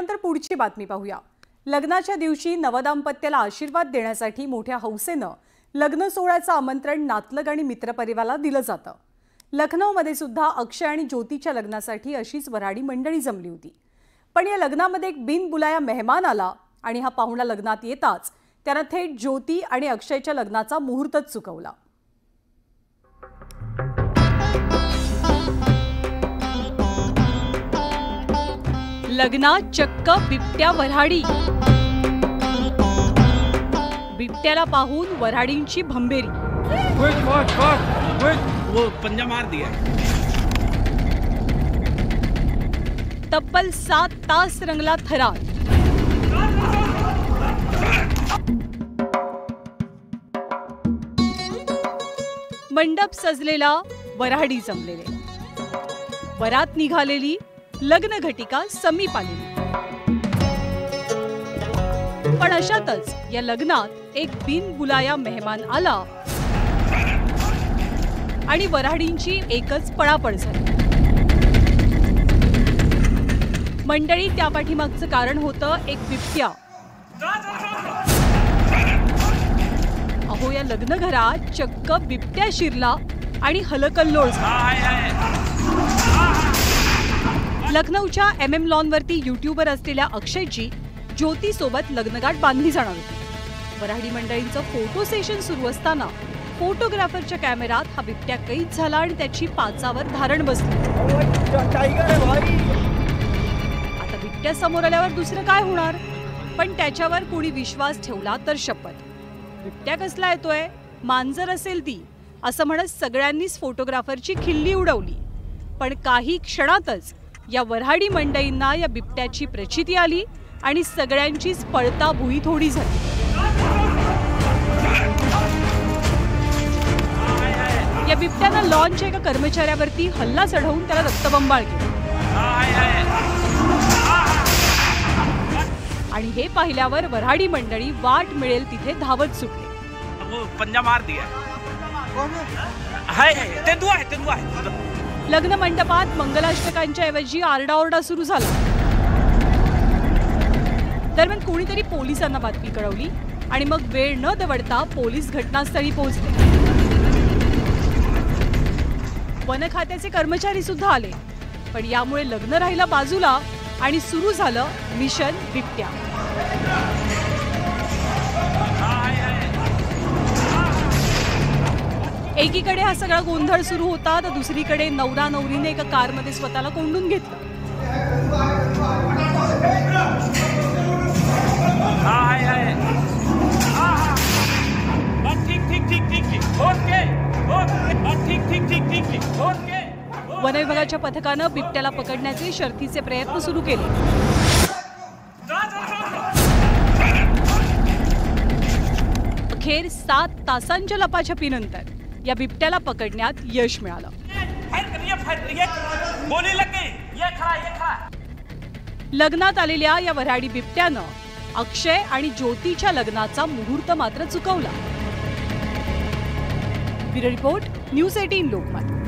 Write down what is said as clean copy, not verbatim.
त्यानंतर पुढची बातमी पाहूया। लग्नाच्या दिवशी नवदाम्पत्याला आशीर्वाद देण्यासाठी मोठ्या हौसेनं लग्न सोहळ्याचं आमंत्रण नातलग आणि मित्रपरिवाराला दिलं जातं। लखनौमध्ये सुद्धा अक्षय आणि ज्योतीच्या लग्नासाठी अशीच वऱ्हाडी मंडळी जमली होती। पण या लग्नामध्ये एक बिनबुलाया मेहमान आला आणि हा पाहुणा लग्नात येताच त्यानं थेट ज्योती आणि अक्षयच्या लग्नाचा मुहूर्तच चुकवला। लग्नात चक्क बिबट्या वऱ्हाडी। बिबट्याला पाहून वऱ्हाडींची भंबेरी। वो पंजा मार दिया। तब्बल 7 तास रंगला थरार। मंडप सजलेला, वऱ्हाडी जमलेले, वरात निघालेली, लग्न घटिका समीप आलेली। पण अशातच या लग्नात एक बिनबुलाया मेहमान आला आणि वऱ्हाडींची एकच पळापळ झाली। मंडळी त्या पाठीमागचं कारण होतं एक बिबट्या। अहो, या लग्न घरात चक्क बिबट्या शिरला आणि हलकल्लोळ झाला। लखनौच्या MM लॉनवरती युट्यूबर असलेल्या अक्षयची ज्योती सोबत लग्नगाठ बांधली जाणार होती। वऱ्हाडी मंडळींचं फोटो सेशन सुरू असताना फोटोग्राफरच्या कॅमेरात हा बिबट्या कैद झाला आणि त्याची पाचावर धारण बसली। आता बिबट्या समोर आल्यावर दुसरं काय होणार, पण त्याच्यावर कोणी विश्वास ठेवला तर शपथ। बिबट्या कसला येतोय, मांजर असेल ती, असं म्हणत सगळ्यांनीच फोटोग्राफरची खिल्ली उडवली। पण काही क्षणातच या वऱ्हाडी मंडळींना या बिबट्याची प्रचिती आली आणि सगळ्यांचीच पळता भुई थोडी झाली। या बिबट्यानं लॉनच्या एका कर्मचाऱ्यावरती हल्ला चढवून त्याला रक्तबंबाळ केला आणि हे पाहिल्यावर वऱ्हाडी मंडळी वाट मिळेल तिथे धावत सुटले। वो पंजा मार दिया। लग्न मंडपात मंगलाष्टकांच्या ऐवजी आरडाओरडा सुरू झाला। दरम्यान कोणीतरी पोलिसांना बातमी कळवली आणि मग वेळ न दवडता पोलीस घटनास्थळी पोहोचले। वन खात्याचे कर्मचारी सुद्धा आले, पण यामुळे लग्न राहिलं बाजूला आणि सुरू झालं मिशन बिबट्या। एकीकडे हा सगळा गोंधळ सुरू होता तर दुसरीकडे नवरा नवरीने एका कारमध्ये स्वतःला कोंडून घेतलं। वन विभागाच्या पथकानं बिबट्याला पकडण्याचे शर्थीचे प्रयत्न सुरू केले। अखेर 7 तासांच्या लपाछपीनंतर या बिबट्याला पकडण्यात यश मिळालं। लग्नात आलेल्या या वऱ्हाडी बिबट्यानं अक्षय आणि ज्योतीच्या लग्नाचा मुहूर्त मात्र चुकवला। Bureau report, news 18 Lokmat.